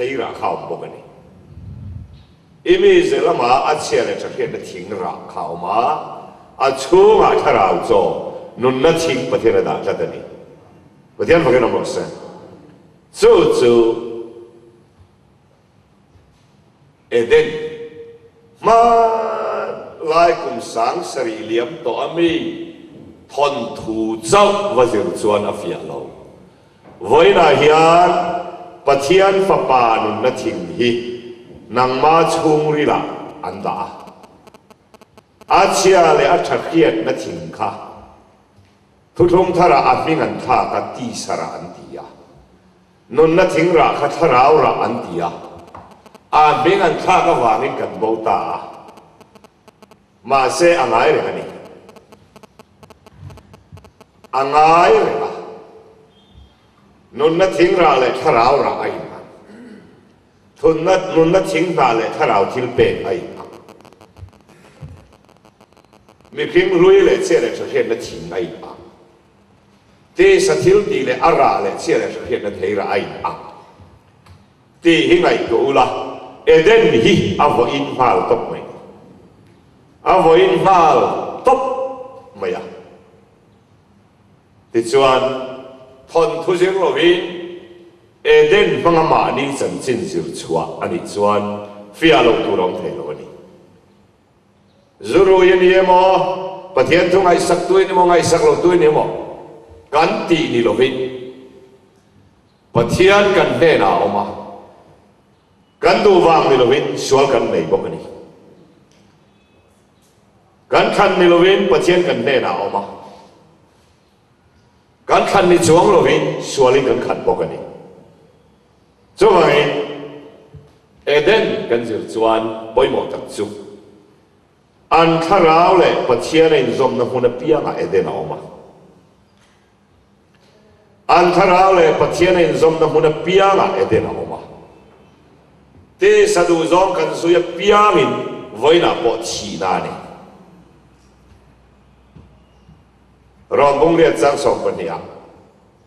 thấy ra khảo một cái này imi giờ mà ăn chia lại thực hiện nó thỉnh ra khảo mà ăn chú mà thà rào cho nun nó thỉnh bát thiên đã ra đây bát thiên phải cái nào xem chú Eden mà lại cùng sáng sari liam to ami thon thu châu và diệu chuan afia lâu với na hiền bát thiên pháp pa nun nó thỉnh hi nang ma chung ri la an da a chia le a thak hiat na thing kha thu thong thara a ming an tha ka ti sara an tia non na thing ra kha tharau ra an tia a ming an tha ka wangin kan bo ta ma se angai re ani angai re non na thing ra le tharau ra ai nun na thing ta le tharau thil pe ai mi phim lui le che le so hiện na thing ai te sa thil ti le ara le che le so hiện na thei ra ai ti hi ngai ko la eden hi avo in hal top mai avo in hal top mai ti chuan thon thu jeng lo vi Eden pangama ni chân chân zir chua ani chuan fia lo turong thei lo ni zuru yen yemo pathian thung ai sak tuin mo ngai sak lo tuin mo kan ti ni lo vin pathian kan ne na oma kan du wang ni lo vin sual kan nei bok ani kan khan ni lo vin pathian kan ne na oma kan khan ni chuang lo vin sualin kan khan bok ani cho vậy Eden cần giữ chuan bôi màu đặc trưng an thà rau lệ bát thiên này dùng nó hôn bia ngà Eden nào mà an thà rau lệ bát thiên này dùng nó hôn bia ngà Eden nào mà thế sa du dùng cần suy bia mình với na bộ chỉ na này rồi bung liệt sang sòng bên này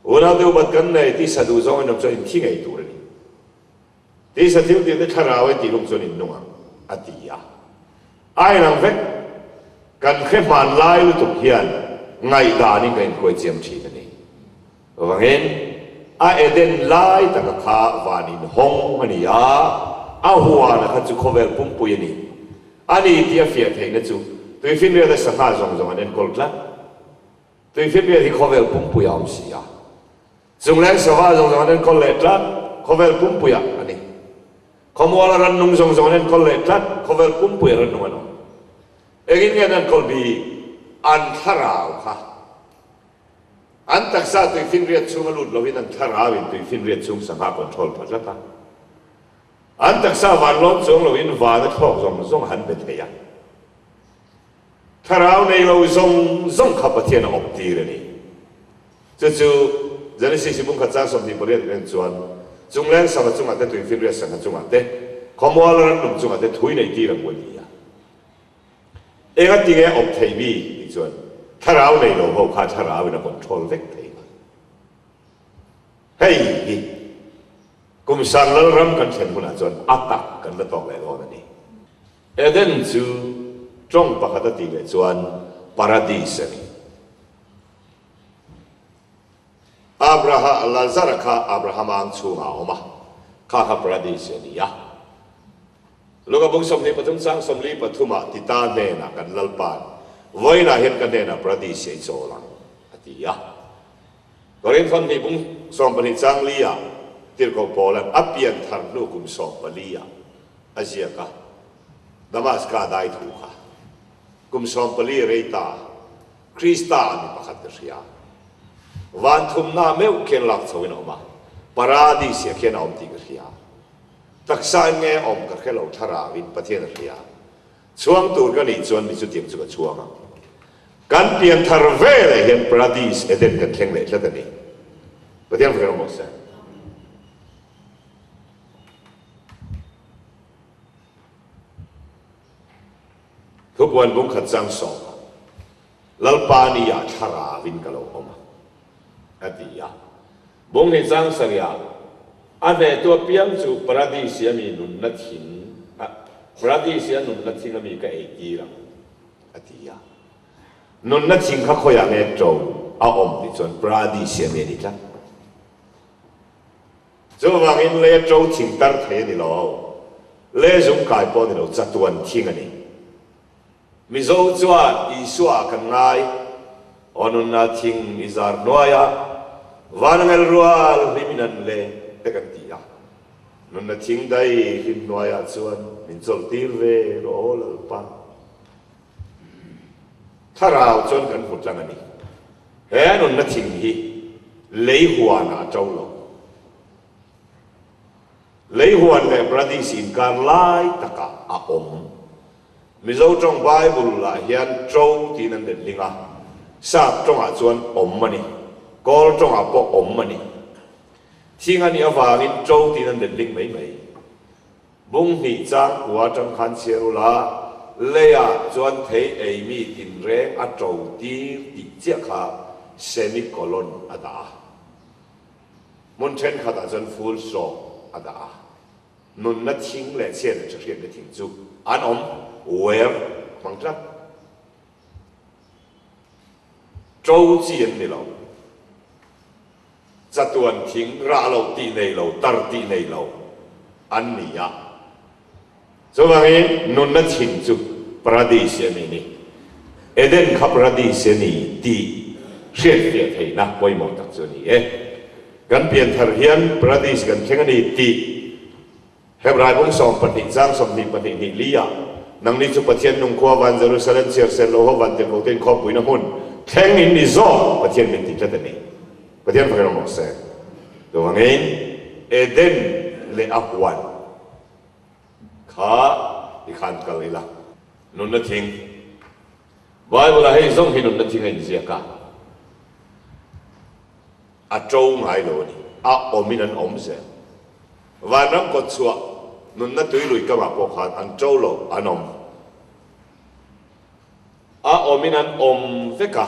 una đều bắt cần này thì sa du dùng nó cho in thi ngày tuổi thế sao thiếu tiền để khai ra với tỷ lệ cho nên nông à tỷ à ai làm vậy cần khép màn lai lu tục hiền ngày đà nên cái coi chiếm chỉ cái này và nghe ai Eden lai ta cái khá và nín hong anh à hoa là cái chú cover pum pui này anh đi phía thấy nó chú tôi phiền việc là sáng ha giống anh em coi tôi phiền việc thì cover pum pui ông xí à dùng lên sáng ha giống anh em coi lát cover pum pui à anh kamu ala ran nung zong zong nen kol le tlat cover pum pu ran nung ano egin nge nan kol bi an tharau kha an taksa tu fin riat chung alut lovin an tharau in tu fin riat chung sang ha control pa jata an taksa van lon chung lovin va na thok zong zong han be theya tharau nei lo zong zong kha pathian op ti re ni chu Genesis bung kha cha som ni boriat ren chuan chung len sang chung ate tu fin riat sang chung ate kamu ala ran nung chung ate thui nei ti ram mo ni ya ega ti ge op thei bi ni chuan tharau nei lo ho kha tharau na control vek thei hey kum sang lal ram kan chen buna chuan atak kan la tok le lo ni Eden chu trong pakhat ti le chuan paradise ni Abraham Lazar kha Abraham ang chu nga oma kha paradise ni ya luga bung som ni patum sang som li patuma tita ne na kan lalpan voi na hen kan ne na paradise cholang ati ya korin fan ni bung som pani chang li ya tir ko polan apian thar lu kum som pali ya azia ka damas ka dai thu kha kum som pali reita krista ni pakhat ka ria van thum na meu ken lak chawin oma paradise ken om ti ka ria taksan nge om ka khelo thara win pathian ria chuang tur ka ni chuan ni chu tiang chu ka chuanga kan pian thar ve le hen paradise Eden kan thleng le tlatani pathian ka mo sa thupuan bung khat chang so lalpani ya thara win ka lo oma ati ya bung ni chang sang ya อันเดียตัวเพียงจูปราดีเสียมีนุนนัดหินปราดีเสียนุนนัดหินก็มีก็เอกีละอดียานุนนัดหินเขาคอยอย่างเงี้ยโจเอาอมดิจนปราดีเสียมีนี่จ้ะ就往因来周听当天的咯，来种改播的咯，这段听啊你，咪做做艺术啊，跟爱，我们那听一下诺呀，完了罗啊，里面人嘞，这个地呀，我们那听在听诺呀，做民族地位罗了吧，他绕转跟不张啊你，哎，我们那听去，雷华那周咯。lấy hoàn lệ Brady xin can lai tất cả mi dấu trong Bible là hiện châu thì nên đến linh sắp trong chuan mani call trong bộ mani thiên anh yêu vàng in châu thì nên đến linh mấy mấy bung hỉ trang của trong khán xêu là lấy chuan thấy ấy mi tin reng châu đi chiếc semicolon đã muốn trên khá đã chuan full stop ada nun na thing le chen le chhian le thing chu an where mang tra châu chiên ni lo tuan thing ra lo ti nei lo tar ti nei lo an ni ya so wangi nun na thing chu paradise ni eden kha paradise ni ti hriat hriat thei na poi mo tak chu niกันเปลี่ยนทางเฮียนประเทศกันเช่นนี้ตีเฮบรายพงสองปฏิจางสมนิปฏินิลียนังนี้จุปเทียนนุ่งขวาวันเจรุซาเล็มเชียร์เซโลฮวันเตโกเตนขอบปุยน้ำหุ่นแข่งอินดิโซปฏิเทียนเป็นติดจัดนี้ปฏิเทียนฟังเราหมดเสียตัวงี้เอเดนเลอักวันข้าอีขันกันเลยล่ะนุนนัทิ้งไว้เวลาให้ส่งให้นุนนัทิ้งให้เสียกันโจงไงโลนี่อมินันเสียวันนั้นก็ชัวนุ่นนั่นตัวลุยก็มาพบกันอันโจโลอันอมินันเวกะ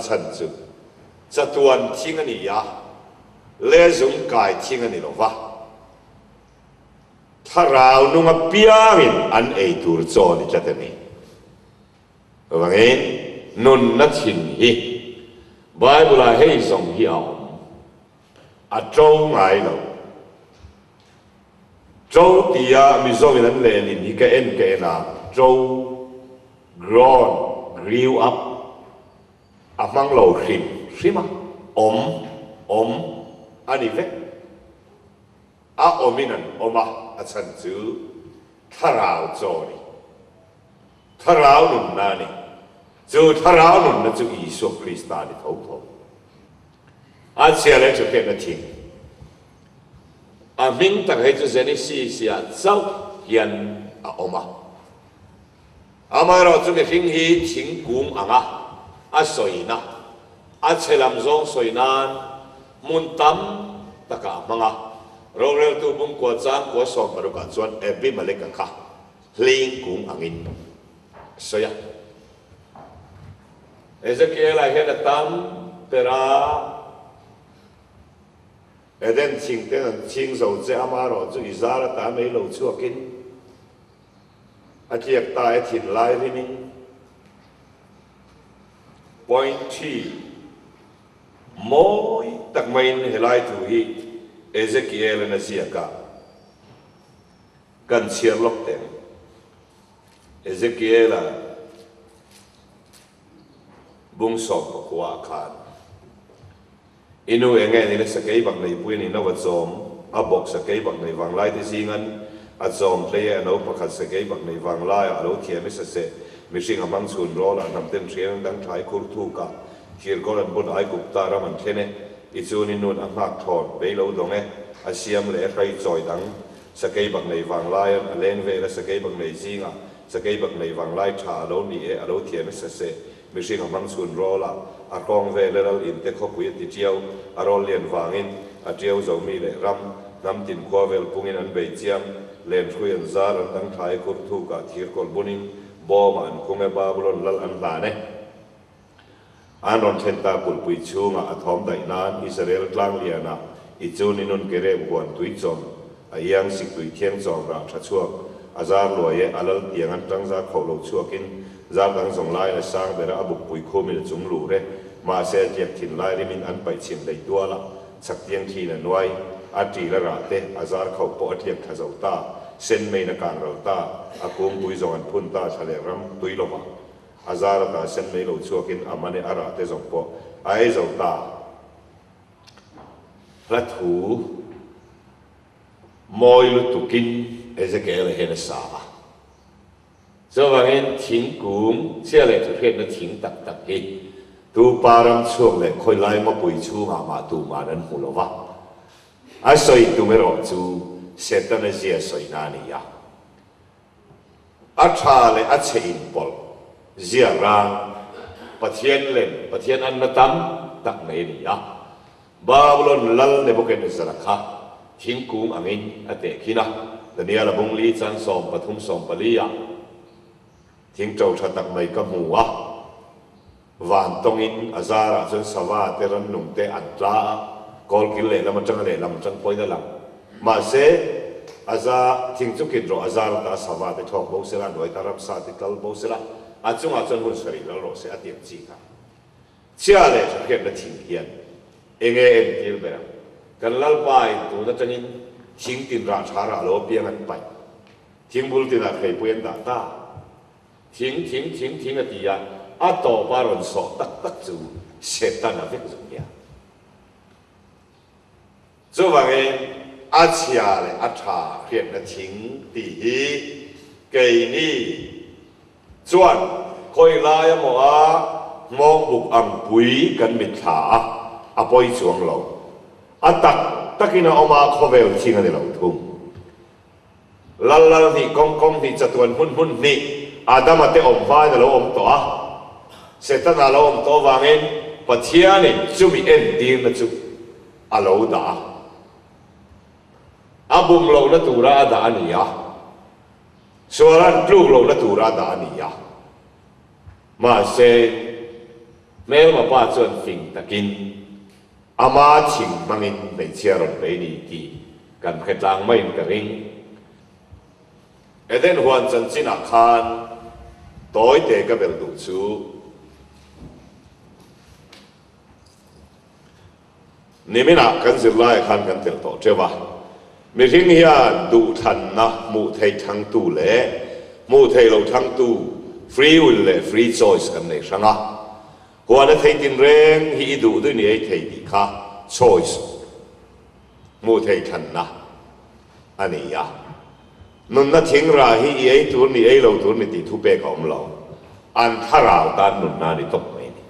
ฉันจูจะตัวทิ้งอันนี้ยาเลี้ยงกายทิ้งอันนี้หรอวะถ้าเรานุ่งเปียงินอันเอตูร์โจนี่จะเป็นนี่ว่าไงนุ่นนั่นทิ้งฮีไบเบิลให้ส่งฮีเอาchâu ngài lo châu tia mi zo min le ni ni ka en ke na châu grown grew up among lo shima ani ve ominan oma chan chu tharao zo ni tharao nun na ni chu tharao nun na chu Isu Krista ni thau thau anh sẽ lấy cho cái tiếng mình tất hết cho dân sĩ sẽ giáo hiện oma mà rồi chúng cái hình hi chính cung soi na sẽ làm giống soi na muốn tâm tất cả mga rồi rồi tu bung qua trang qua sòng mà rồi cả chuan epi mà lấy cả khá linh cung in soi Ezekiel là hiện tâm pera Eden chinh tên chinh dầu chế ama rồi chú ý ra là ta mấy lâu chua kinh chiếc ta thịt lại với mình point chi mỗi tắc mình hệ lại chủ ý Ezekiel là gì cả cần chia lọc tên Ezekiel là bung sọc của khán inu enge ni le sakei bang nei pui ni no wazom abok sakei bang nei wang lai te singan azom play no pakhat sakei bang nei wang lai alo thiam se se mishing amang chun ro la nam ten thiam dang thai kur thu ka hir koran bun ai gup ta raman thene ichun in nun angak thon be lo dong asiam le khai choi dang sakei bang nei wang lai alen ve la sakei bang nei zinga sakei bang nei wang lai tha lo ni alo thiam se se mishing amang chun ro la akong ve leral in te kho pui ti chiao arol lian wangin a chiao zo mi le ram nam tin kho vel pungin an be chiam len thui an zar an dang thai kur thu ka thir kol bunin bo man kunge babylon lal an la ne an ron chen ta pul pui chunga a thom dai nan Israel tlang liana i chu ni nun kere buan tui chom a yang sik tui thiang chom ra tha chuak azar loye alal tiang an tang za kholo chuakin za dang zong lai la sang bera abuk pui khomil chung lu re ma se tiak thin lai rimin an pai chin dei tuala chak tiang thi na nuai ati la ra te azar khau po athiak tha zau ta sen mei na kang ro ta akum pui zong an phun ta thale ram tui lo ma azar ta sen mei lo chuakin amane ara te zong po ai zau ta la thu moi lu tukin Ezekiel hena sa so wangin thing kum sia le thu het na thing tak tak hi tu param chuak le khoi lai ma pui chu ma tu ma nan hu lo wa a soi tu me ro chu setan zia soi na ni ya a tha le a che in pol zia rang pathian an na tam tak nei ni ya Babylon lal ne boken zarakha thing kum angin ate khina Daniel bung li chan som pathum som paliya thing chau tha tak mai ka huwa van tongin azara chon sawa te ran nung te atla kol kil le lam chang le lam chang poi da lam ma se aza thing chu kit ro azar ta sawa te thok bo se ran roi tarap sa te kal bo se la achunga chon hun sari la ro se atiam chi ka chia le thek na thing hian enge en til bera kan lal pai tu na chanin thing tin ra thara lo piang an pai thing bul tin a khei puan da ta thing a tia a to baron so tak chu setan a vek zum ya chu wange a chia le a tha khiet na thing ti hi kei ni chuan khoi lai mo a mong buk ang pui kan mit tha a poi chuang lo a tak takina oma khovel thinga ni lo thum lal ni kong ni chatuan hun ni adama te om vai na lo om to a setan a lo om to wangin pathian ni chumi en din na chu a lo da abum lo na tura da ania soran plug lo na tura da ania ma se mel ma pa chuan fing takin ama thing mangin nei chiaron pe ni ti kan khetlang mai ka ring eden huan chan chin a khan toy te ka bel du chu nimina kan zir lai khan kan tel to chewa mi ring hian du than na mu thei thang tu le mu thei lo thang tu free will le free choice kan nei sanga huan a thei tin reng hi du du ni ai thei di kha choice mu thei than na ani ya nun na thing ra hi ai tur ni ai lo tur ni ti thu pe ka om lo an tharau tan nun na ni tok mai ni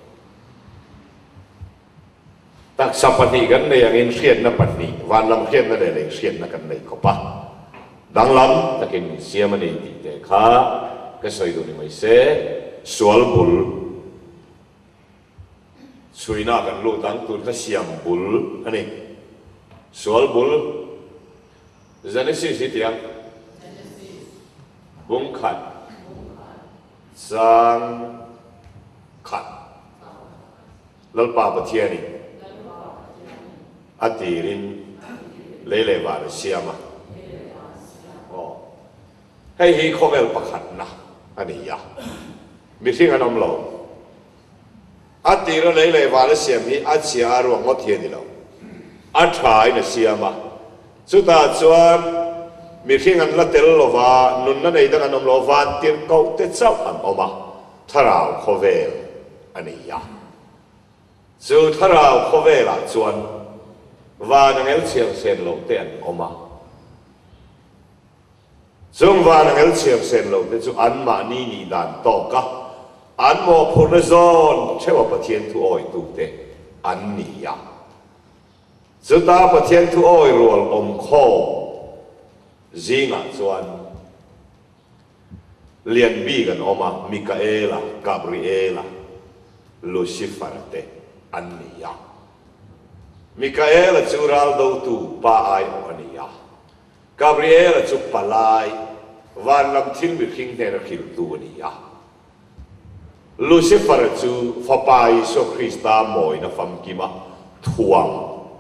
tak sapani kan nei angin khian na pani wan lam khian na le khian na kan nei ko pa dang lam takin siamani ti te kha ka soi du ni mai se sual bul suina kan lu tang tur ka siam bul ani sual bul Genesis tiang bung khat sang khat lal pa pathiani atirin lele wa siama oh hei hi khovel pakhat na ani ya mi thing anom lo atira lele wa siam hi achia ro ngot thie ni lo athai na siama chuta chuan mi thing an la tel lo wa nun na nei dang anom lo van tir ko te chau an oma tharau khovel ani ya chu tharau khovel a chuan và năng el chiang sen lo te an oma chung và năng el chiang sen lo te chu an ma ni ni dan to ka an mo phur zon chewa pathian thu oi tu te an ni ya chu ta pathian thu oi rol om kho zinga chuan lian bi kan oma Mikaela Gabriela Lucifer te an ni ya Mikaela chural do tu pa ai ania Gabriela chu palai van lam thil mi khing ne ra khil tu ania Lucifer chu fa pai so Krista moi na fam kima thuang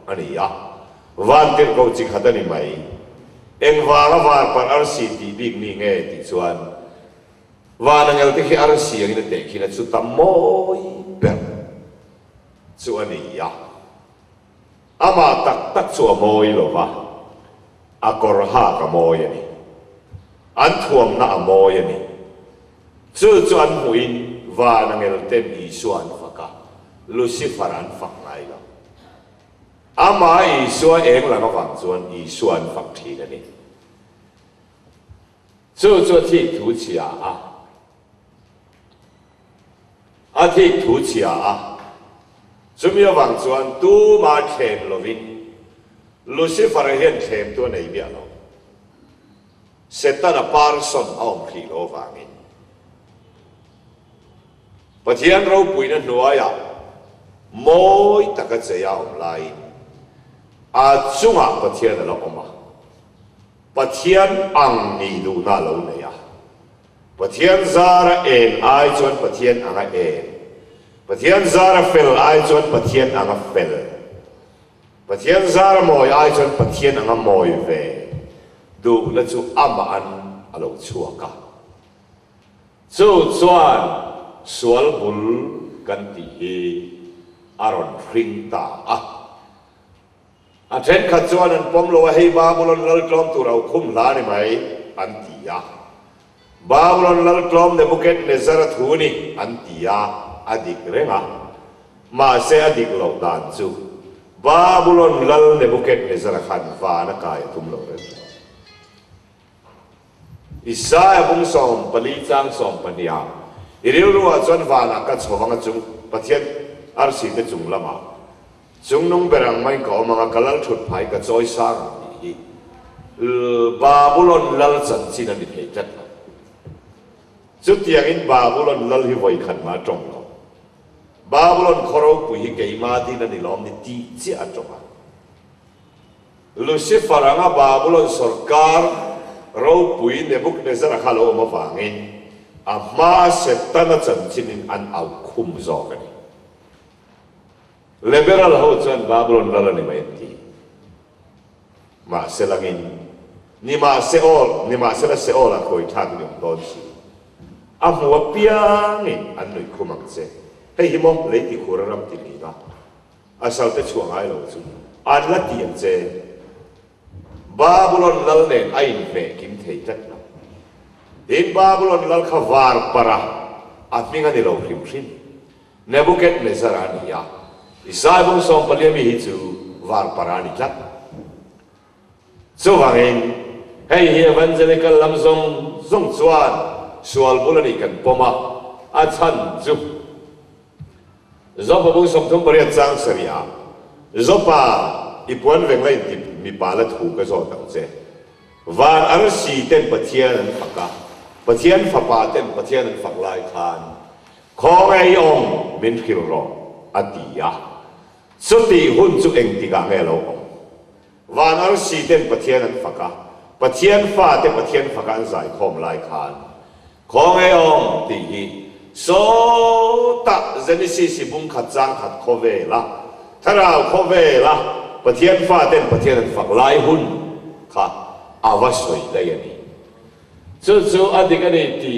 ania van tir ko chi khadani mai eng wala war par arsi ti big ni nge ti chuan vanangel te khi arsi ang te khi na chu tam moi ber chu ani ya ama tak chu moi lo wa akor ha ka moi ani an thuam na moi ani chu chu an huin vanangel te mi suan faka lucifer an fak ngai lo ama i suan eng la ka wang chuan i suan fak thi ani chu chu thi thu chia a thi thu chia chúng ta vang chuan tu ma khem lovin Lucifer hian khem tu nei bia lo Satan a parson aom khi lo wangin pathian ro puina nuaya moi taka cheya om lai a chunga pathian lo oma pathian ang ni lu na lo ne ya pathian zara en ai chuan pathian anga en pathian zara fel ai chuan pathian anga fel pathian zara moi ai chuan pathian anga moi ve du na chu ama an alo chuaka chu chuan sual bul kan ti hi aron ring ta a then kha chuan an pom lo hei babylon lal tlom tu rau khum la ni mai an ti ya babylon lal tlom ne buket ne zara thuni an ti ya adik renga ma se adik lo dan chu babylon lal ne buket ne zara khan va na kai tum lo re Isaiah bung som pali chang som pania iril ruwa chon va na ka chhawanga chung pathian arsi te chung lama chung nung berang mai ko mga kalal thut phai ka choi sang hi babylon lal chan chin ani thei tat chu tiang in babylon lal hi voi khan ma tong lo babylon khoro pu hi ke ma din ani lom ni ti chi a tong Lucifer anga babylon sarkar ro pui Nebuchadnezzar khalo ma wangin ama Satan chan chin an au khum zo kani liberal ho chan babylon lal ni mai ti ma selangin ni ma se la se ol a khoi thak ni don si amwa piang ni an noi khumang che hei hi mo le ti khuraram ti ni ba asal te chuang ai lo chu an la ti an che babylon lal ne ai me kim thei tat na in babylon lal kha war para atminga ni lo hrim hrim Nebuchadnezzar ani ya Isaiah bung som paliami hi chu war para ni tat so wangin hei hi evangelical lamzong zong chuan sual bulani kan poma a chan chu zopa bung som thum paria chang saria zopa ipuan veng lai ti mi pala thu ka zo tang che van ar si ten pathian an phaka pathian phapa ten pathian an phak lai khan khong ai om min khil ro atia suti hun chu eng ti ga nge lo van ar si ten pathian an phaka pathian fa te pathian phaka an zai khom lai khan khong ai om ti hi so ta Genesis bung khat chang khat khove la tharau khove la pathian fa ten pathian an phak lai hun kha awasoi lai ani chu adik ani ti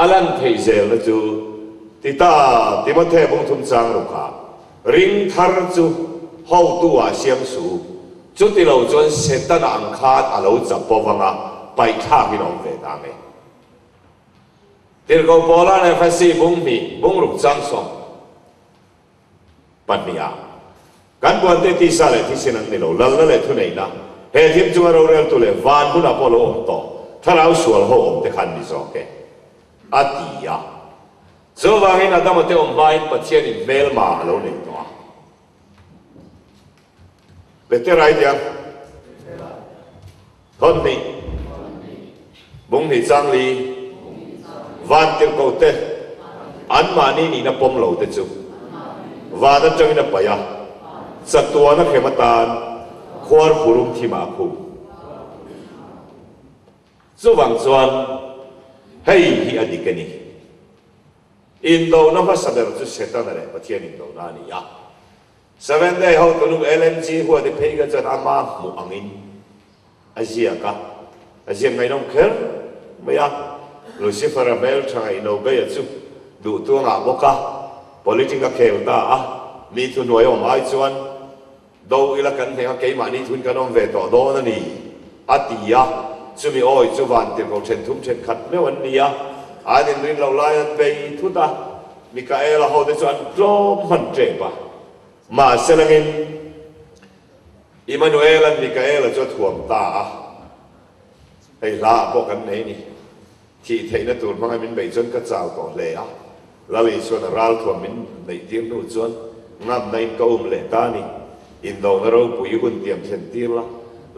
alan thei zel na chu ti ta Timothy bung thum chang ro kha ring thar chu ho tu a siam su chu ti lo chuan Satan ang khat alo chapo wanga pai tha hi nom ve ta nge tir go bola na fasi bung ruk chang som pania kan buan te ti sa le ti sinan ni lo lal na le thu nei na he thim chu ro rel tu le van bu na polo om to tharau sual ho om te khan ni zo ke atia zo wangin adam te om bain pathian in mel ma lo nei to better idea thon ni bung ni chang li van tir ko te an mani ni na pom lo te chu va da chang na pa ya satua na khematan khwar purum thima khu zo wang chuan hei hi adikani indo na ma saber chu Satan le pathian indo na ni ya 7 day ho tunu LMG ho de phe ga chan ama mu angin azia ka azia ngai nong kher maya Lucifer bel chai no be chu du tu nga boka political khel ta a mi thu noi om ai chuan do ila kan he ke ma ni thun kan om ve to do na ni atia chumi oi chu van te ko chen thum chen khat me wan nia anin rin lo lai pe thu ta Mikaela ho de chuan tlom man tre pa ma selangin Emmanuel and Mikaela cho thuam ta a ei la bo kan nei ni thi theina tur manga min bei chon ka chau to le a lali chuan ral thuam min nei tir nu chuan ngam nei ko le ta ni in do na ro pui hun tiam chen tir la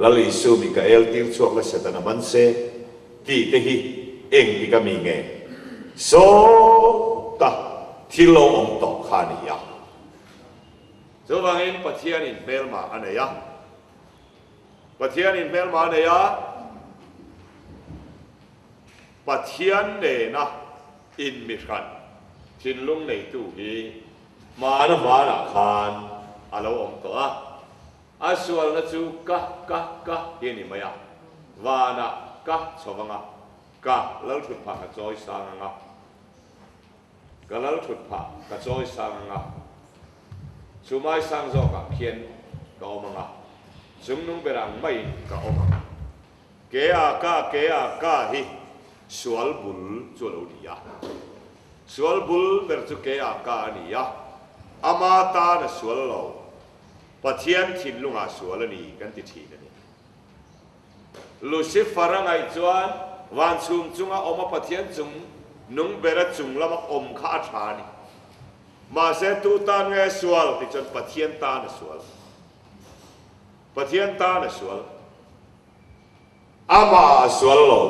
lali su Mikael tir chuak la satana man se ti te hi eng ti ka mi nge so ta thilo om to khani ya so bangin pathian in melma anaya pathian in melma anaya pathian ne na in mishan chin lung nei tu hi ma na khan alo om to a aswal na chu ka hi ni maya wa na ka chowanga ka lo thut pha ka choi sang nga ka lo thut pha ka choi sang nga Sumai sang zo ka kien ka omanga sum nung berang mai ka omanga ke a ka hi sual bul chulo dia sual bul ber chu ke a ka ni ya ama ta na sual lo pathian thin lunga sual ni kan ti thi ni Lucifer ngai chuan wan chum chunga oma pathian chung nung bera chung lama om kha tha ni mà sẽ tu tan nghe sual thì chân pathian ta là sual pathian ta là sual ama sual lo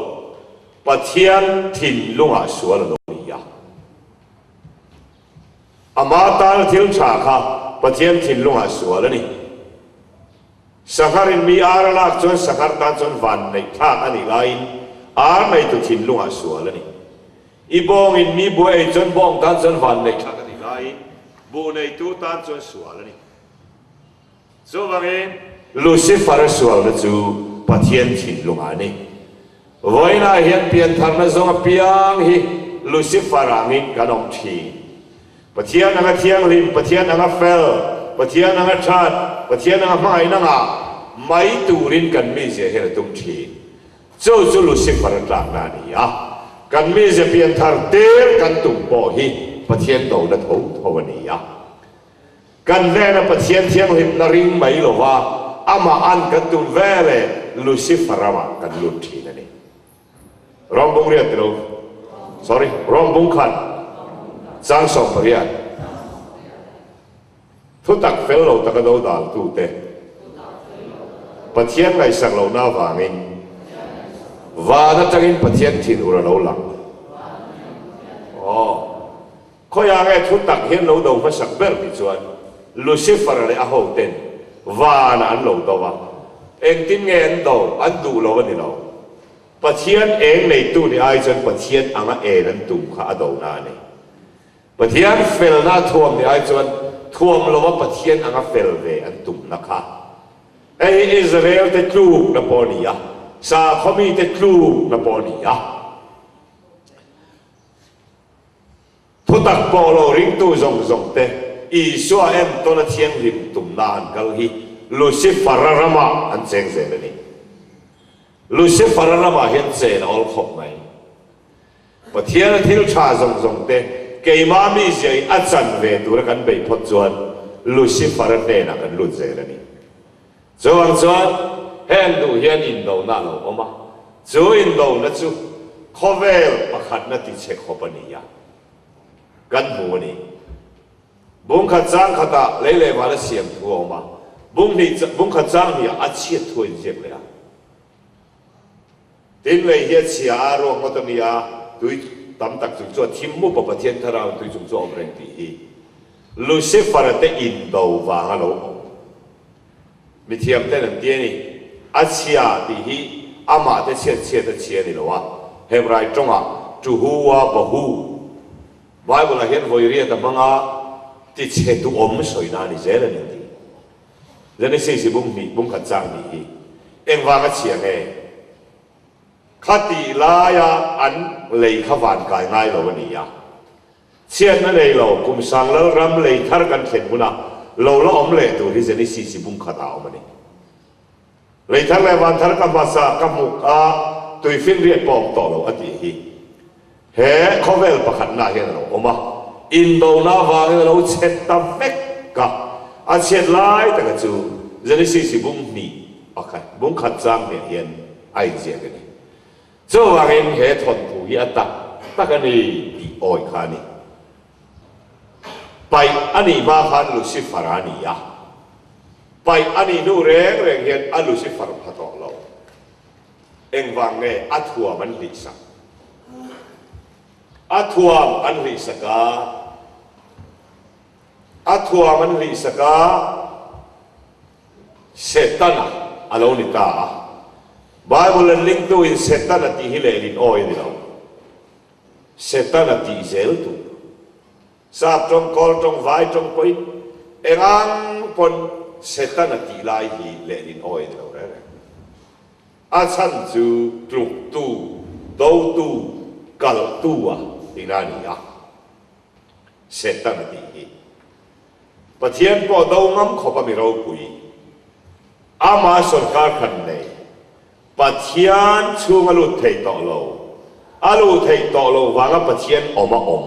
pathian thin lunga sual lo ya ama ta thil cha kha pathian thin lunga sual ni sakarin mi arala chon sakar ta chon van nei tha ani lain ar nei tu thin lunga sual ni ibong in mi bo e chon bong ta chon van nei bộ này tu tan cho sual ni so bangin Lucifer sual na chu pathian thin lunga ni voina hian pian thar na zong piang hi Lucifer angin kanom thi pathian anga thiang lim pathian anga fel pathian anga chat pathian anga mai na nga mai turin kan mi je he tum thi chu Lucifer tlang na ni a kan mi je pian thar ter kan tum po hi pathian do na tho ni ya kan le na pathian thiang him na ring mai lo wa ama an kan tum vele Lucifer ma kan lut thi na ni rom bung riat lo sorry rom bung khan sang song pariat thu tak fel lo tak do dal tu te pathian ngai sang lo na wangin wa na tangin pathian thin ura lo lang khoi ange thu tak hian lo do ma sak ber ti chuan Lucifer le a ho ten van an lo do wa eng tin nge an do an du lo ni lo pathian eng nei tu ni ai chan pathian anga e nan tum kha do na ni pathian fel na thuam ni ai chuan thuam lo wa pathian anga fel ve an tum na kha ei Israel te tlu na ponia sa khomi te tlu na ponia thu tak polo ring tu zong te i so em to na thiang lim tum nan kal hi Lucifer rama an cheng ze ni Lucifer rama hian che na ol khop mai pathian thil tha zong te ke ma mi je a chan ve tur kan bei phot chuan Lucifer ne na kan lut ze ni chuan hen du hian in do na lo oma chu in do na chu khovel pakhat na ti che khopani ya kan mu ni bung khat chang khata lele wala siam thu ma bung khat chang hi a chiat thu in jek le a tin le hi chia ro mo to mi a tui tam tak chu chu thim mu pa pathian tharau tui chu chu omreng ti hi Lucifer te in do wa ha lo mi thiam te nan tie ni a chia ti hi ama te chiat te chia ni lo wa hebrai tonga tu hu wa ba hu Bible là hiện voi riêng ta mang á thì chế tu ôm soi na ni dễ là những dân ấy xây bung khát trang đi em vang cái chuyện này khát đi la ya ăn lấy khát vạn cái ngay rồi vậy à chuyện này lấy lâu cùng sang lâu ram lấy tharกันเข็นบุญlâu lâu ông lấy tu thì dân ấy xây bung khát áo mà này lấy thar lấy vạn thar cam masa cam muk tùy phiên riêng bom tổ lâu ati hi he khó vel bạc khát na hiện lâu oma Indo na vang lâu chết ta vek cả chết lại tất cả chú dân ấy xây bung nỉ ok bung khát trang này hiện ai dễ cái này cho vang em he thuần thủ hi ta cái này bị oi khá nàyไปอันนี้มาขันลูซิฟารานียะไปอันนี้นู่เร่งเห็นอันลูซิฟาร์พัดออกเราเอ็งวางเงอัฐวมันลิสักอัฐวอันลิสักอัฐวมันลิสักเซตันอัลลอฮ์นิตาไบเบิลลิงก์ตัวอินเซตันที่ฮิเลลินโอ้ยนี่เราเซตันที่เซลตุทราบตรงกอลตรงไว้ตรงไปเอ็งอังปนเซตันตีไลฮีเลลินโอยเราได้อาชันจูตรุกตูโตตูกัลตัวตีนานีอะเซตันตีฮีปะเทียนพอดาวงำขบมีเราปุยอามาสนการขันเนยปะเทียนชูงอลุเทยต่อเราอาลุเทยต่อเราวางปะเทียนออกมาอม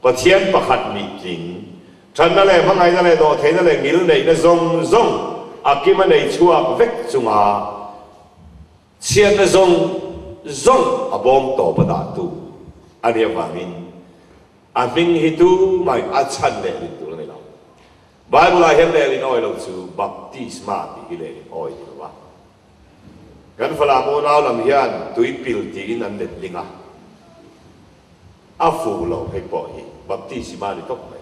ปะเทียนประคัดมีจริงฉันนั่นแหละพังไงนั่นแหละโดเทนั่นแหละงิลในนั่นซงอากิมันในชัวเวกจุงอาเชียนนั่นซงอบอมโตประดาตุอันนี้ว่ามินฮิตุไม่อาชันเลยลินตุนั่นเราไบเบิลเห็นเลยลินอ้อยเราจูบัพติศมาที่เลยลินอ้อยดีว่ากันฟลาโมนาลำเฮียนตุยปิลตีนันเด็ดลิงอ่ะอาฟูเราให้ปล่อยบัพติศมาลิตกไหม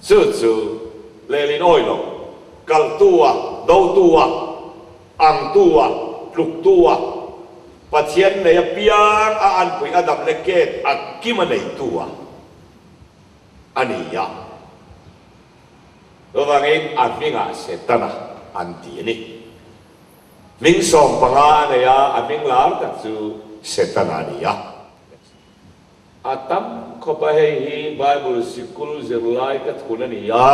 จู่ๆเลลินอ้อยเรากัลตัวดาวตัวอังตัวปลุกตัวปัจเจียนในเปียงอันปุยอดับเล็กเกตอักกิมันในตัวอันนี้ยาระหว่างนี้อันมิงอาเสตนะอันที่นี่มิงส่งปังอาเนี่ยอันมิงลาร์ตัดจู่เสตนานี่ยาอาตัมเข้าไปให้ไบเบิลสกุลเจริญไลกับคนนี้ยา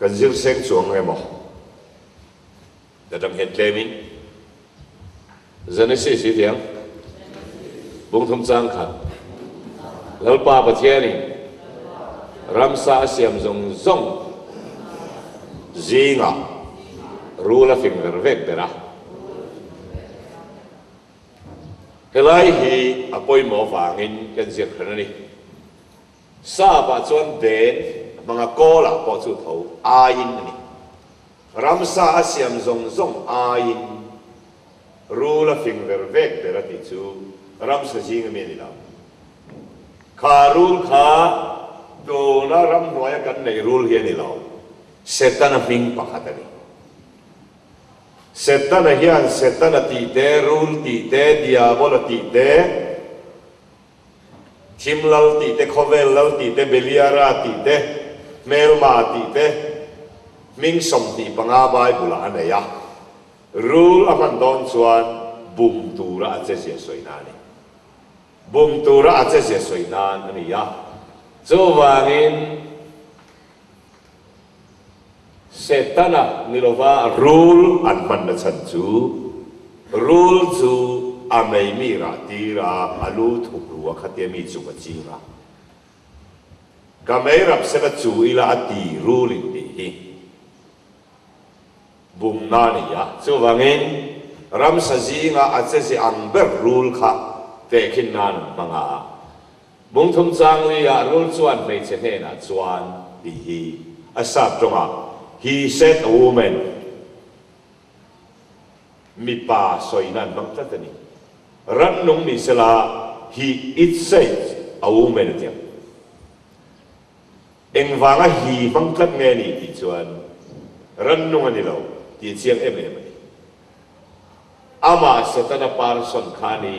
กันจิรเซงจวงไงมั้งแต่ทำเห็นเลมินจะนี่สิสิเดียงบุ้งทุ่มจังขัดแล้วป้าประเทศนี้รัมซาเสียมซงจีงะรู้ละฟิงเกอร์เวกเดระเฮลัยฮีอภัยหมอฟังอินกันเสียขนาดนี้ซาบะจวนเดนมังกอละพอจุดเขาอายินนี่รัมซาเสียมซงอายินรู้ละฟิงเกอร์เวกเดระติจูรัมซาจีงะเมียนี่ละขารูลขาโดนารัมหน่วยกันในรูลเฮียนี่ละเซตันฟิงปะขัดนี่เซตันเฮียนเซตันตีเตรูลตีเตดิอาบอลตีเตทิมลลตีเตคอเวลลลตีเตเบลียราตีเตเมลมาตีเตมิงสมตีปังอาบายบุลาเนี่ยรูลอามันดอนชวนบุมตูระอาจจะเสียสวยนานี่บุมตูระอาจจะเสียสวยนานนี่จูวางินเซตันนิโรวารูลอันมันนัชันจูรูลจูอาไม่มีราตีราอาลูทุกรัวขัดเยมีจุกจีระก็ไม่รับเสด็จจูอิลาตีรูลินดีบุมนานี่จูวางินรัมสจีงาอาจจะสิอังเบอร์รูลค่ะเตคินนานมังอาบุ้งทุ่มจังเลยรูลชวนไม่เช่นนั้นชวนดีอาศับตรงHe said a woman มีป่าสวยนั่นบังคับนี่รันนุ่งมิสลา he it said a woman เดียวเอ็งฟังว่า he บังคับเงี้ยนี่ที่ชวนรันนุ่งอันนี้เราที่เชียงเอ็มนี่อามาเสตนาปาร์สันคานี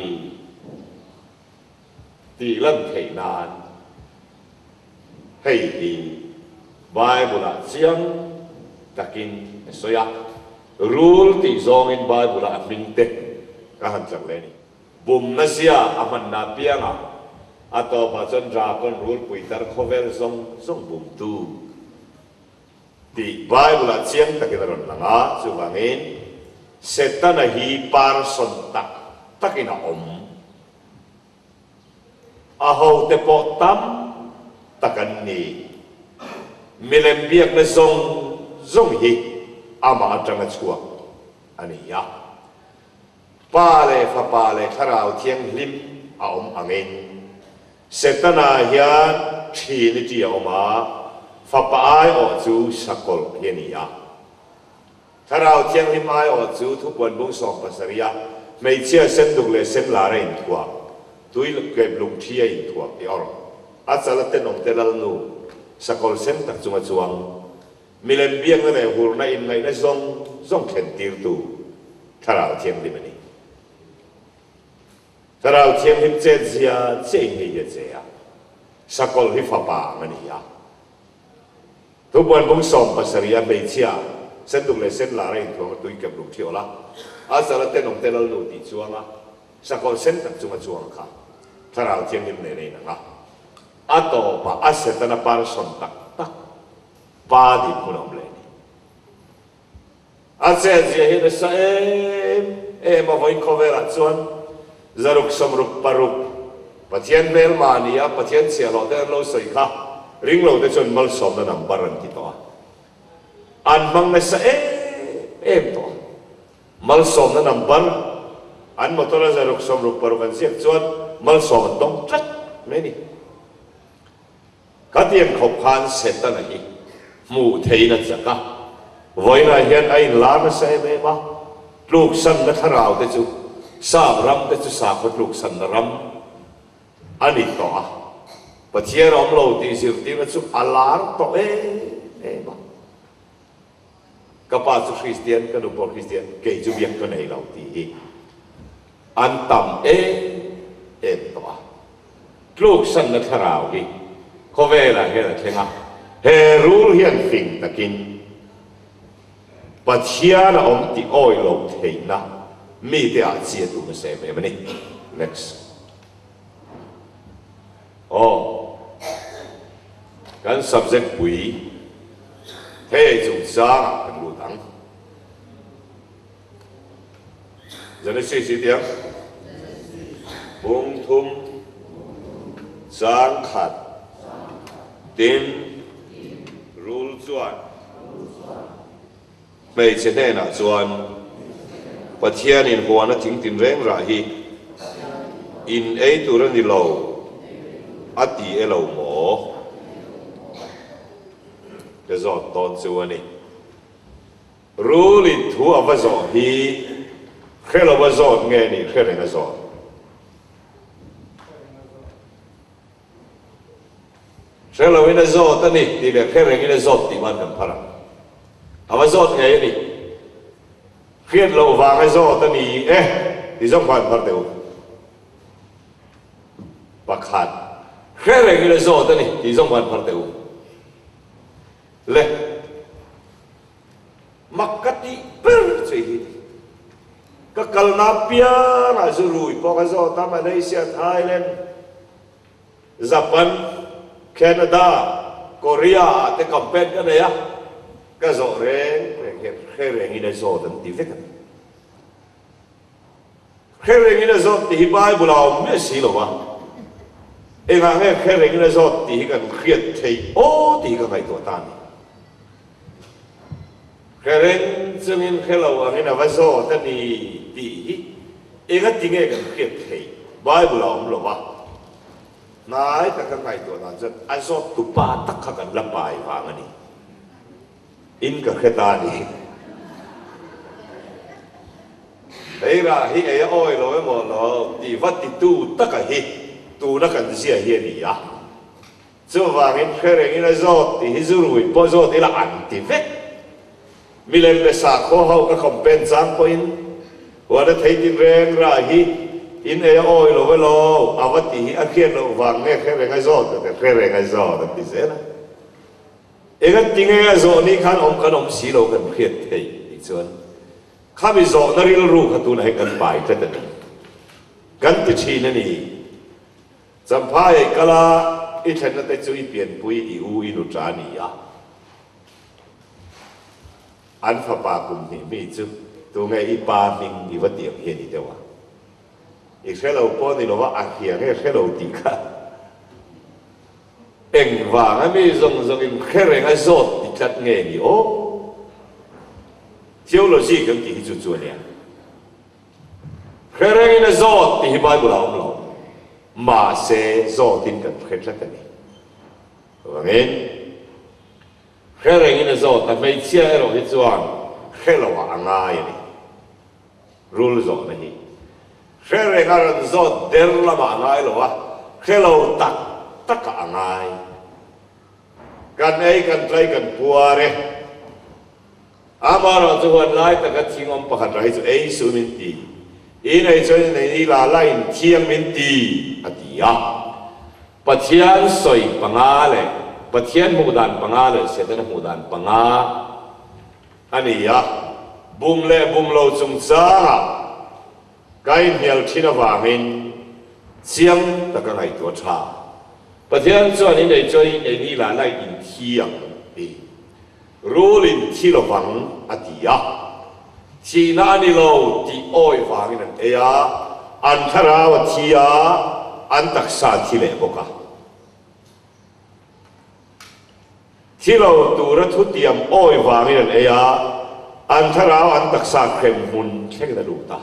ที่ลันเทนานให้ดี Bible chiang takin soya rule ti zong in Bible mingte ka han chak le ni bum na sia aman na pianga ato pa chon ra kon rule puitar khover zong bum tu ti Bible chiang takin ron langa chu wangin setan hi par son takina aho te po tam takan ni milem biak na zong hi ama atanga chua ani ya pale fa pale kharau thiang lim aom angin setana hian thi ni ti oma fa pa ai o chu sakol hian ya kharau thiang lim ai o chu thu pon bung som pasaria mei chia sen duk le sen la rein thua tui ke lung thia in thua ti or achala te nom te lal nu sakol sen tak chunga chuang milem biang na hur na in ngai na zong khen tir tu tharau thiam lim ani tharau thiam him che zia che ngi ye che ya sakol hi fa pa mani ya tu bon bung som pasaria be chia sen duk le sen la rein thua tui ke lung thio la achala te nom te lal nu ti chuanga sakol sen tak chunga chuang kha tharau thiam him ne nei na ato pa asetana par son tak pa di punom le ni ase je he sa ma voin covera chuan zaruk somruk paruk pathian mel mania pathian sia lo der lo soi kha ring lo de chon mal som na nam baran ki to an mang na sa to mal som na nam bar an motora zaruk somruk paruk an sia chuan mal som dong chat me ni các tiền khẩu khan sẽ ta này mù thấy là chắc cả với là hiện ai làm nó sẽ về mà lục sân nó thà rào thế chú sa ram thế chú sa có lục sân nó ram anh đi tỏ và chia ram lâu thì siêu thì nó chú alar tỏ mà các bạn chú Christian các đồng bào Christian kể chú biết cái này lâu thì anh tầm tỏ lục sân nó thà rào đi có vẻ là cái là thế nào hệ rule hiện phình takin và chia là ông thì oi lâu thế na mi để chia tụ mà xem về này next cái subject quý thế chúng ta cần lưu đắng giờ này suy tiếng bung thum giang khát tin rule chuan mei chen ne na chuan pathian in huana thing tin reng ra hi in ei tur ani lo ati elo mo ke zo ton chu ani rule in thu avazo hi khelo vazo nge ni khere na zo Kalau ini zot ni, dia keren ini zot di mana parang. Apa zot ni ini? Khiat lo vàng zot ni, di zong pan parteu. Pakhat. Keren ini zot ni, di zong pan parteu. Le. Makati percaya. Kakal napia nazurui, pokok zot Malaysia, Thailand, Japan. Canada, Korea, te campaign cái này á, cái rõ ràng, cái rèn như này rõ tận tí phết, cái rèn như này rõ tí Bible bảo mấy gì rồi mà, em nghe cái rèn như này rõ tí cái khiết thấy, tí cái ngày tuổi tan, cái rèn cho nên cái lâu anh ấy nói rõ tận tí, em cái tiếng cái khiết thấy, Bible bảo rồi mà. Nãy ta cái ngày tuổi nào dân ai do tụ ba tắc khắc gần lập bài vàng anh in cả cái ta đi đấy là hi ấy oi rồi mà nó đi vắt đi tu tất cả hi tu nó cần gì hiện đi à chứ vàng in cái này in là do thì hi rồi bao giờ thì là ăn thì phết mình lên về xã khó hậu cái campaign sang point và đã thấy tin rèn ra hi in ấy oi lo với lo avati akhian lo vàng nghe cái này ngay giọt cái này ngay giọt thì thế này cái tiếng nghe rồi ní khăn ông xí lâu cần khiết thầy chuan khá bị rồi nó đi ru khát tu này cần bài cho tận cần tự chi này nè chăm phai cái là ít thành nó tới chui biển bụi yêu inu trả nỉ à anh phải ba cùng thì mấy chú tu nghe ít ba mình đi vật điểm hiện đi đâu à ít cái lâu po thì nóว่าอักเขียงcái lâu tì cả em vàng ấy mấy dòng em cái này cái rốt thì chặt nghe đi ô thiếu lo gì cũng chỉ chú chú nè cái này cái rốt thì bài bù lão lão mà sẽ rốt tin cần cái chặt này vâng cái này cái rốt ta mấy chia rồi cái chuan cái lâu ăn ngay này rule rốt này cái này cái rốt đer là mà ngay rồi cái lâu tất cả ngayกันไอ้กันใจกันปัวเร่อามาเราจะวันไล่แต่ก็ทิ้งอมปะขัดไรจะไอ้สุมินตีอีในช่วยในนี้ลาไล่เที่ยงมินตีอดียะปัจเจียนสวยปังอาเลยปัจเจียนมุดานปังอาเลยเสด็จมุดานปังอาอันนี้ยะบุมเล่บุมโลจุงจ้าไก่เหี่ยวที่นวามินเสียงแต่ก็ไงตัวชาประเทศส่วนนี้ในช่วยในนี้หลายหลายอินเทียงดีรู้ลินที่เราฟังอดียะที่นั่นนี่เราที่อ้อยฟังนั่นเอยอันทราวที่อันตักษาที่เล็บกะที่เราตัวรัทุเตียมอ้อยฟังนั่นเอยอันทราวอันตักษาเข้มมุนเช่นนั้นดูตา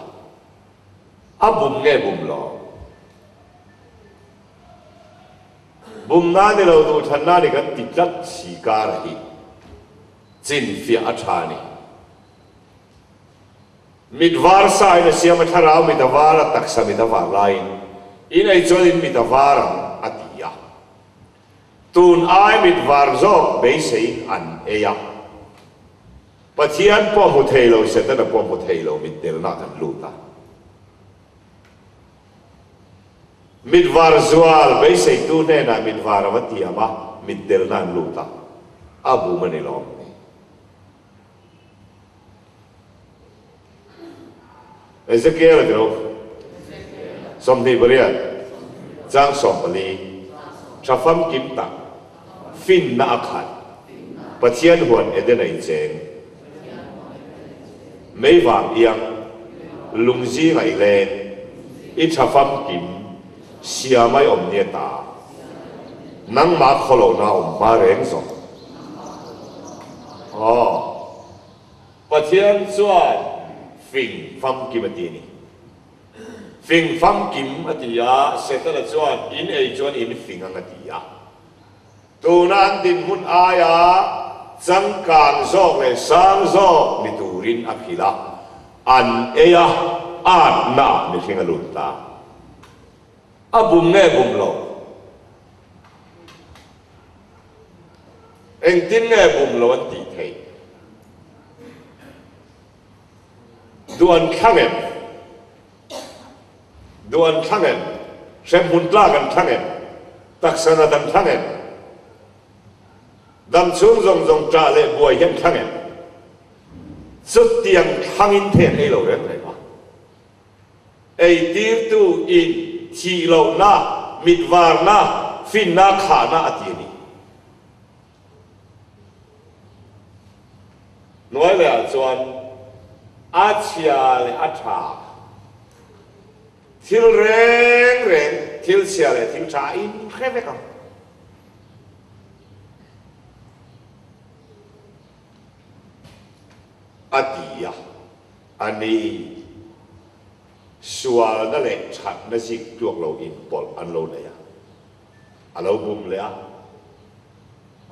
อับบุมเงบุมหลอบุมน้าเนี่ยเราดูทันน้าเนี่ยกันติดลักสีการะฮีจินฟิอาชานีมิดวาร์สายเนี่ยเสียมันทาราวมิดวาร์ตักษะมิดวาร์ไลน์อินไอจอดินมิดวาร์อติยาตูนไอมิดวาร์โซเบสอินอันเอยาปัจจัยป้อมหุเทโลเสด็จป้อมหุเทโลมิดเดลนากันลูตามิดวาร์ซวาลเบสไอตูเนน่ะมิดวาร์วัติยามะมิดเดลนันลูตาอาบูมันนี่ล้อมเอเซเกียลเดี๋ยวสมนิบเรียนจางสมบลีชาฟัมกิมตักฟินนาขัดปัจเจียนหวนเอเดนไอเจงไม่หวังยังลุงจีไงเลนอิชาฟัมกิมเสียไม่อมเนียตานังมาขโลนาอมมาเร่งสมอ๋อปัจเจียนส่วนฟิงฟัมกิมตีนี่ฟิงฟัมกิมอติยาเสร็จแล้วจวนอินเอจวนอินฟิงอังอติยาตัวนั้นดินหุ่นอายาจังการโซกเลยสามโซกมิตูรินอคิลาอันเอยาอันน่ามิฟิงอลุตตาอาบุมเน่บุมโลเอ็งตินเน่บุมโลอันตีเทดวนข้างเอ็มดวนข้างเอ็มเซมหุ่นตลากันข้างเอ็มตักษณะดันข้างเอ็มดำชุ่มจงจ่าเล่บวยยันข้างเอ็มสุดเตียงข้างอินเทนไอโลเรื่องอะไรวะไอตีตูอินทีโลนามิดวาร์นาฟินนาขานาอตินีน้อยเลยจวนอาเชียเลยอาชาทิลเร่งทิลเชียเลยทิลชาอินแค่ไหนกันอดียะอันนี้ส่วนนั่นแหละฉันนั่นสิจวกเราอินปอลอันเราเลยอะอันเราบุมเลยอะ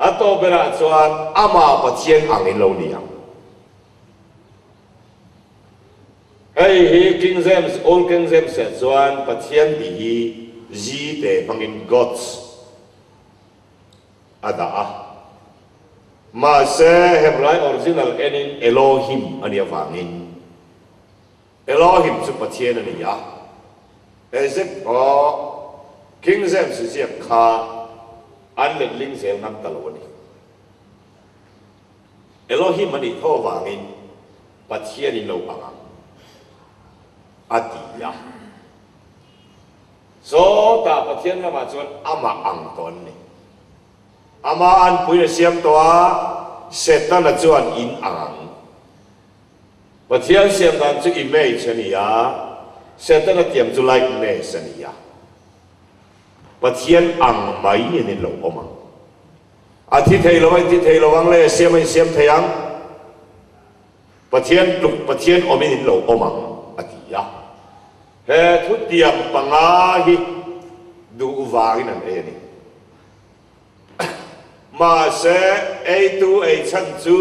อันต่อไปละส่วนอามาปัจเจียนอังอินเราเนี่ยไอ้คิงเซมส์โอลคิงเซมส์ส่วนปัจเจียนดีจีเตฟังอินก็อดส์อันนั้นมาเซ่เฮมไรออริจินัลเอ็นเอโลฮิมอันนี้ฟังอินเอโลฮิมสุปัจเจียนอันนี้ยะเอเซกอ๋อคิงเซมส์เสียบขาอันเล็กลิงเซลนักตลอดนี่ Elohim mani tho wangin pathian in lo anga atia so ta pathian nga ma chuan ama ang ton ni ama an pui siam toa setan a chuan in ang pathian siam dan chu image ania setan a tiam chu likeness ania pathian ang mai ni lo oma athi thei lo wang le siam theyang pathian omin lo omang atia he thu tiam panga hi du wangin an e ni mà sẽ ai tu ai chân chú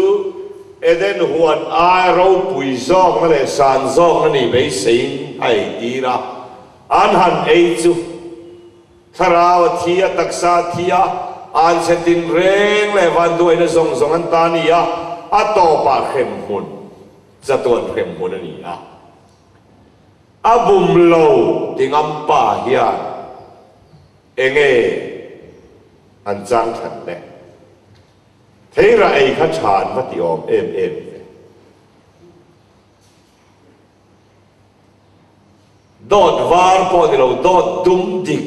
eden huan ai rau bùi giông nó để sàn giông nó nỉ bấy xin ai đi ra an hẳn ai chú thara thia taksa thia an sẽ tin reng le van đuôi nó zong zong an ta ni à to pa khem hun za tuan khem hun ni à abum lâu tiếng âm pa hian enge an chang thằng lệ thế ra ai khát chán phát tiệm em đốt var po đi lâu đốt đúng đi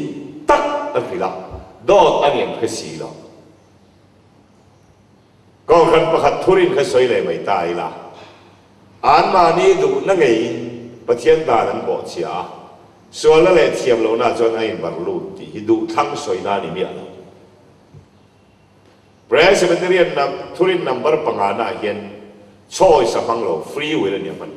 tắc ở phía đó đốt anh em cái gì đó còn khăn bạc thurin cái soi lại mày tai là anh mà ni đủ nó ngày bát thiên đàn anh bỏ chia xóa lại thiam lâu na cho anh bảo lụt thì đủ thăng soi na ni miệng Presbyterian thurin number pangana hian choice among lo free will ni man